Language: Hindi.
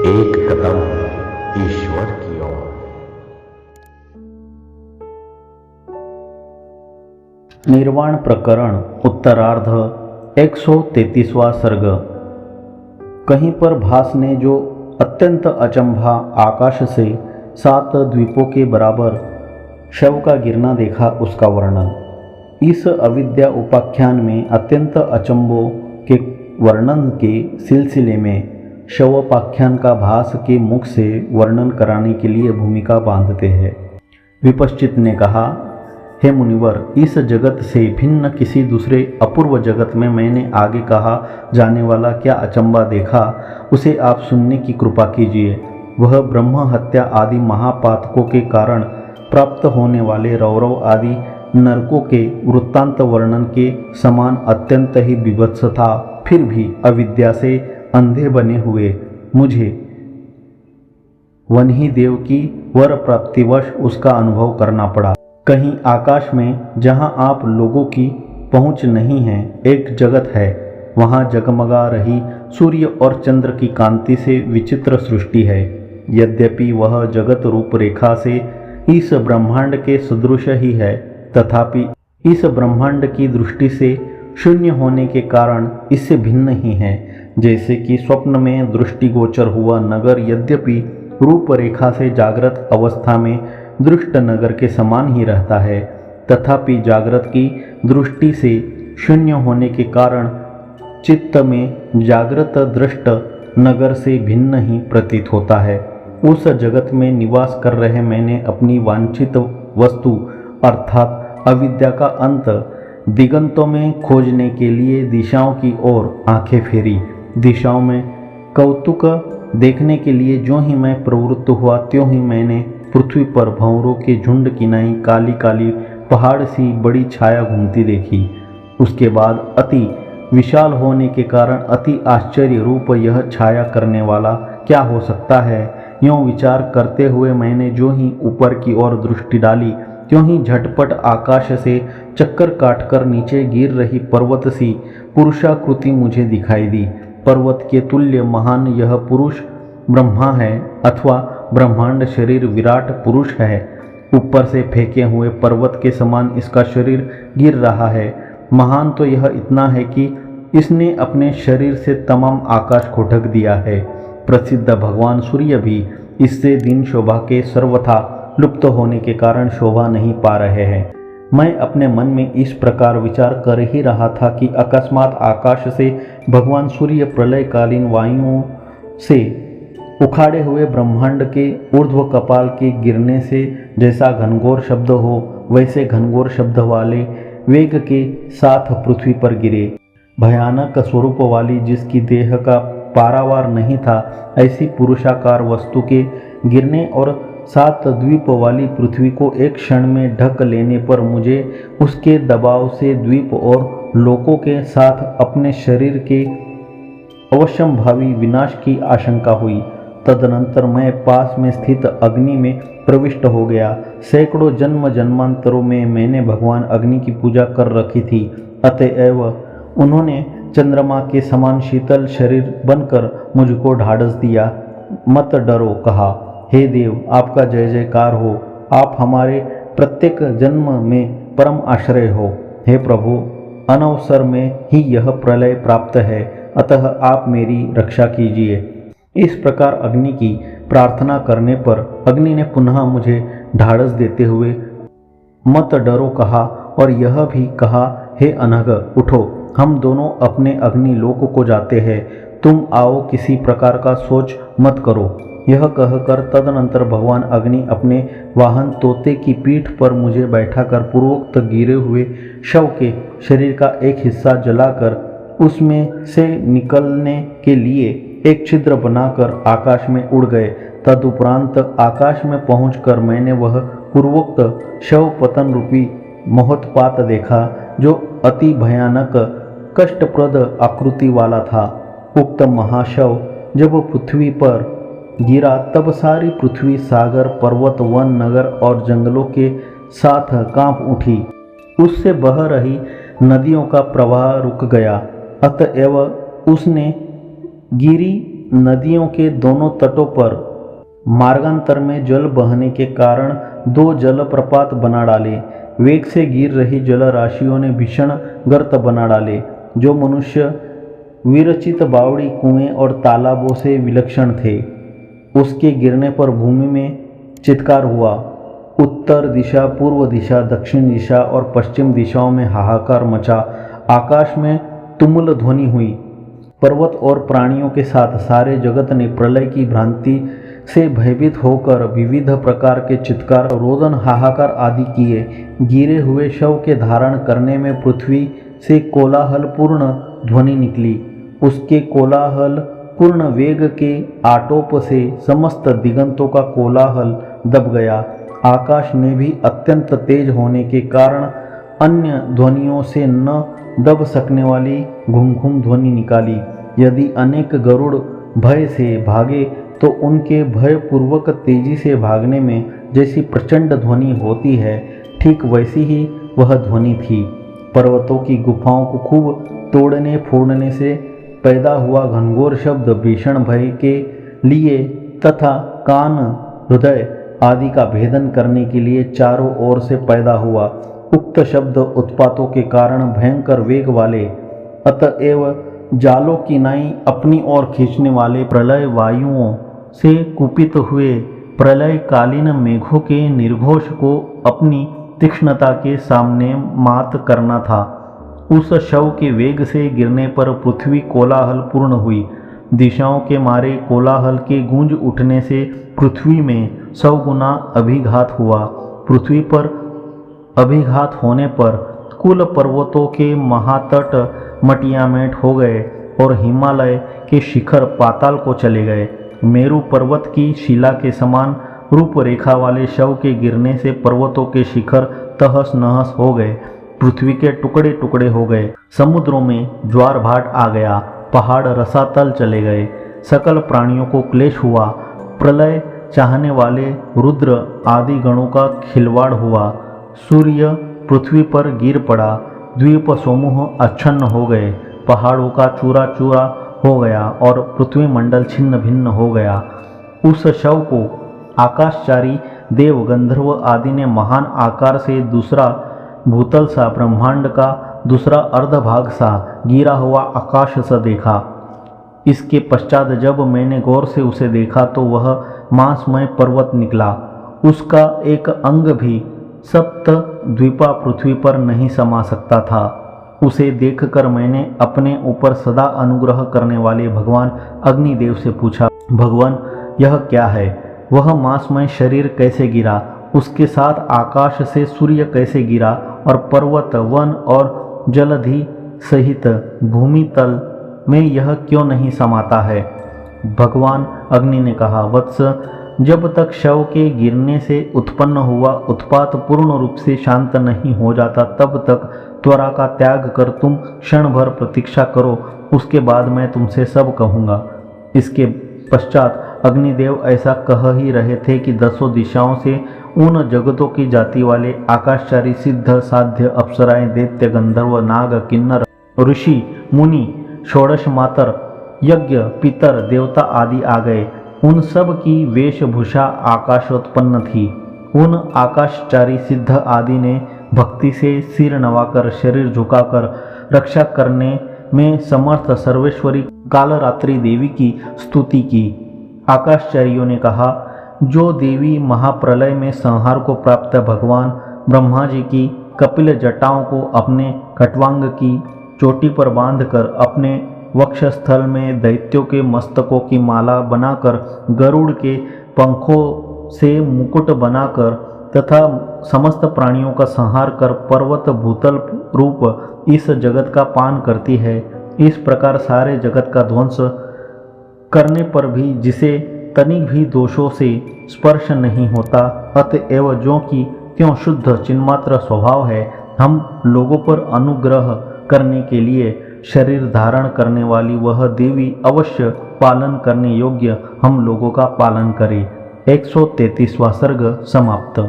एक कदम ईश्वर की ओर। निर्वाण प्रकरण उत्तरार्ध 133वां सर्ग। कहीं पर भास ने जो अत्यंत अचंभा आकाश से 7 द्वीपों के बराबर शव का गिरना देखा, उसका वर्णन। इस अविद्या उपाख्यान में अत्यंत अचंभों के वर्णन के सिलसिले में शवोपाख्यान का भास के मुख से वर्णन कराने के लिए भूमिका बांधते हैं। विपश्चित ने कहा, हे मुनिवर, इस जगत से भिन्न किसी दूसरे अपूर्व जगत में मैंने आगे कहा जाने वाला क्या अचंबा देखा, उसे आप सुनने की कृपा कीजिए। वह ब्रह्म हत्या आदि महापातकों के कारण प्राप्त होने वाले रौरव आदि नरकों के वृत्तांत वर्णन के समान अत्यंत ही विभत्स था। फिर भी अविद्या से अंधे बने हुए मुझे वन्ही देव की वर प्राप्तिवश उसका अनुभव करना पड़ा। कहीं आकाश में, जहाँ आप लोगों की पहुँच नहीं है, एक जगत है। वहाँ जगमगा रही सूर्य और चंद्र की कांति से विचित्र सृष्टि है। यद्यपि वह जगत रूपरेखा से इस ब्रह्मांड के सदृश ही है, तथापि इस ब्रह्मांड की दृष्टि से शून्य होने के कारण इससे भिन्न ही है। जैसे कि स्वप्न में दृष्टिगोचर हुआ नगर यद्यपि रूपरेखा से जागृत अवस्था में दृष्ट नगर के समान ही रहता है, तथापि जागृत की दृष्टि से शून्य होने के कारण चित्त में जागृत दृष्ट नगर से भिन्न ही प्रतीत होता है। उस जगत में निवास कर रहे मैंने अपनी वांछित वस्तु अर्थात अविद्या का अंत दिगंतों में खोजने के लिए दिशाओं की ओर आंखें फेरी। दिशाओं में कौतुक देखने के लिए जो ही मैं प्रवृत्त हुआ, त्यों ही मैंने पृथ्वी पर भंवरों के झुंड की नाई काली काली पहाड़ सी बड़ी छाया घूमती देखी। उसके बाद अति विशाल होने के कारण अति आश्चर्य रूप यह छाया करने वाला क्या हो सकता है, यूँ विचार करते हुए मैंने जो ही ऊपर की ओर दृष्टि डाली, त्यों ही झटपट आकाश से चक्कर काटकर नीचे गिर रही पर्वत सी पुरुषाकृति मुझे दिखाई दी। पर्वत के तुल्य महान यह पुरुष ब्रह्मा है, अथवा ब्रह्मांड शरीर विराट पुरुष है। ऊपर से फेंके हुए पर्वत के समान इसका शरीर गिर रहा है। महान तो यह इतना है कि इसने अपने शरीर से तमाम आकाश को ढक दिया है। प्रसिद्ध भगवान सूर्य भी इससे दिन शोभा के सर्वथा लुप्त होने के कारण शोभा नहीं पा रहे हैं। मैं अपने मन में इस प्रकार विचार कर ही रहा था कि अकस्मात आकाश से भगवान सूर्य प्रलयकालीन वायुओं से उखाड़े हुए ब्रह्मांड के ऊर्ध्व कपाल के गिरने से जैसा घनघोर शब्द हो, वैसे घनघोर शब्द वाले वेग के साथ पृथ्वी पर गिरे। भयानक स्वरूप वाली, जिसकी देह का पारावार नहीं था, ऐसी पुरुषाकार वस्तु के गिरने और 7 द्वीप वाली पृथ्वी को एक क्षण में ढक लेने पर मुझे उसके दबाव से द्वीप और लोकों के साथ अपने शरीर के अवश्यंभावी विनाश की आशंका हुई। तदनंतर मैं पास में स्थित अग्नि में प्रविष्ट हो गया। सैकड़ों जन्म जन्मांतरों में मैंने भगवान अग्नि की पूजा कर रखी थी, अतएव उन्होंने चंद्रमा के समान शीतल शरीर बनकर मुझको ढाढ़स दिया। मत डरो, कहा, हे देव, आपका जय जयकार हो। आप हमारे प्रत्येक जन्म में परम आश्रय हो। हे प्रभु, अनवसर में ही यह प्रलय प्राप्त है, अतः आप मेरी रक्षा कीजिए। इस प्रकार अग्नि की प्रार्थना करने पर अग्नि ने पुनः मुझे ढाढ़स देते हुए मत डरो कहा, और यह भी कहा, हे अनघ, उठो, हम दोनों अपने अग्नि लोक को जाते हैं। तुम आओ, किसी प्रकार का सोच मत करो। यह कहकर तदनंतर भगवान अग्नि अपने वाहन तोते की पीठ पर मुझे बैठाकर पूर्वोक्त गिरे हुए शव के शरीर का एक हिस्सा जलाकर उसमें से निकलने के लिए एक छिद्र बनाकर आकाश में उड़ गए। तदुपरांत आकाश में पहुंचकर मैंने वह पूर्वोक्त शव पतन रूपी महोत्पात देखा, जो अति भयानक कष्टप्रद आकृति वाला था। उक्त महाशव जब पृथ्वी पर गिरा, तब सारी पृथ्वी सागर, पर्वत, वन, नगर और जंगलों के साथ कांप उठी। उससे बह रही नदियों का प्रवाह रुक गया, अतएव उसने गिरी नदियों के दोनों तटों पर मार्गांतर में जल बहने के कारण 2 जलप्रपात बना डाले। वेग से गिर रही जल राशियों ने भीषण गर्त बना डाले, जो मनुष्य विरचित बावड़ी, कुएं और तालाबों से विलक्षण थे। उसके गिरने पर भूमि में चित्कार हुआ। उत्तर दिशा, पूर्व दिशा, दक्षिण दिशा और पश्चिम दिशाओं में हाहाकार मचा। आकाश में तुमुल ध्वनि हुई। पर्वत और प्राणियों के साथ सारे जगत ने प्रलय की भ्रांति से भयभीत होकर विविध प्रकार के चित्कार, रोदन, हाहाकार आदि किए। गिरे हुए शव के धारण करने में पृथ्वी से कोलाहलपूर्ण ध्वनि निकली। उसके कोलाहल पूर्ण वेग के आटोप से समस्त दिगंतों का कोलाहल दब गया। आकाश ने भी अत्यंत तेज होने के कारण अन्य ध्वनियों से न दब सकने वाली घुमघुम ध्वनि निकाली। यदि अनेक गरुड़ भय से भागे तो उनके भयपूर्वक तेजी से भागने में जैसी प्रचंड ध्वनि होती है, ठीक वैसी ही वह ध्वनि थी। पर्वतों की गुफाओं को खूब तोड़ने फोड़ने से पैदा हुआ घनघोर शब्द भीषण भय के लिए तथा कान, हृदय आदि का भेदन करने के लिए चारों ओर से पैदा हुआ। उक्त शब्द उत्पातों के कारण भयंकर वेग वाले, अतएव जालों की नाई अपनी ओर खींचने वाले प्रलय वायुओं से कुपित हुए प्रलयकालीन मेघों के निर्घोष को अपनी तीक्ष्णता के सामने मात करना था। उस शव के वेग से गिरने पर पृथ्वी कोलाहल पूर्ण हुई। दिशाओं के मारे कोलाहल के गूंज उठने से पृथ्वी में 100 गुना अभिघात हुआ। पृथ्वी पर अभिघात होने पर कुल पर्वतों के महातट मटियामेट हो गए और हिमालय के शिखर पाताल को चले गए। मेरु पर्वत की शिला के समान रूपरेखा वाले शव के गिरने से पर्वतों के शिखर तहस नहस हो गए। पृथ्वी के टुकड़े टुकड़े हो गए। समुद्रों में ज्वार भाट आ गया। पहाड़ रसातल चले गए। सकल प्राणियों को क्लेश हुआ। प्रलय चाहने वाले रुद्र आदि गणों का खिलवाड़ हुआ। सूर्य पृथ्वी पर गिर पड़ा। द्वीप समूह अच्छन्न हो गए। पहाड़ों का चूरा चूरा हो गया और पृथ्वी मंडल छिन्न भिन्न हो गया। उस शव को आकाशचारी देव, गंधर्व आदि ने महान आकार से दूसरा भूतल सा, ब्रह्मांड का दूसरा अर्धभाग सा, गिरा हुआ आकाश सा देखा। इसके पश्चात जब मैंने गौर से उसे देखा तो वह मांसमय पर्वत निकला। उसका एक अंग भी सप्त द्वीपा पृथ्वी पर नहीं समा सकता था। उसे देखकर मैंने अपने ऊपर सदा अनुग्रह करने वाले भगवान अग्निदेव से पूछा, भगवान यह क्या है? वह मांसमय शरीर कैसे गिरा? उसके साथ आकाश से सूर्य कैसे गिरा और पर्वत, वन और जलधि सहित भूमि तल में यह क्यों नहीं समाता है? भगवान अग्नि ने कहा, वत्स, जब तक शव के गिरने से उत्पन्न हुआ उत्पात पूर्ण रूप से शांत नहीं हो जाता, तब तक त्वरा का त्याग कर तुम क्षण भर प्रतीक्षा करो, उसके बाद मैं तुमसे सब कहूँगा। इसके पश्चात अग्निदेव ऐसा कह ही रहे थे कि 10 दिशाओं से उन जगतों की जाति वाले आकाशचारी सिद्ध, साध्य, अप्सराएं, दैत्य, गंधर्व, नाग, किन्नर, ऋषि, मुनि, षोडश मातर, यज्ञ, पितर, देवता आदि आ गए। उन सब की वेशभूषा आकाशोत्पन्न थी। उन आकाशचारी सिद्ध आदि ने भक्ति से सिर नवाकर, शरीर झुकाकर रक्षा करने में समर्थ सर्वेश्वरी कालरात्रि देवी की स्तुति की। आकाशचारियों ने कहा, जो देवी महाप्रलय में संहार को प्राप्त भगवान ब्रह्मा जी की कपिल जटाओं को अपने खट्वांग की चोटी पर बांधकर, अपने वक्षस्थल में दैत्यों के मस्तकों की माला बनाकर, गरुड़ के पंखों से मुकुट बनाकर तथा समस्त प्राणियों का संहार कर पर्वत भूतल रूप इस जगत का पान करती है, इस प्रकार सारे जगत का ध्वंस करने पर भी जिसे तनिक भी दोषों से स्पर्श नहीं होता, अतएव जो कि त्यों शुद्ध चिन्मात्र स्वभाव है, हम लोगों पर अनुग्रह करने के लिए शरीर धारण करने वाली वह देवी अवश्य पालन करने योग्य हम लोगों का पालन करे। 133वां सर्ग समाप्त।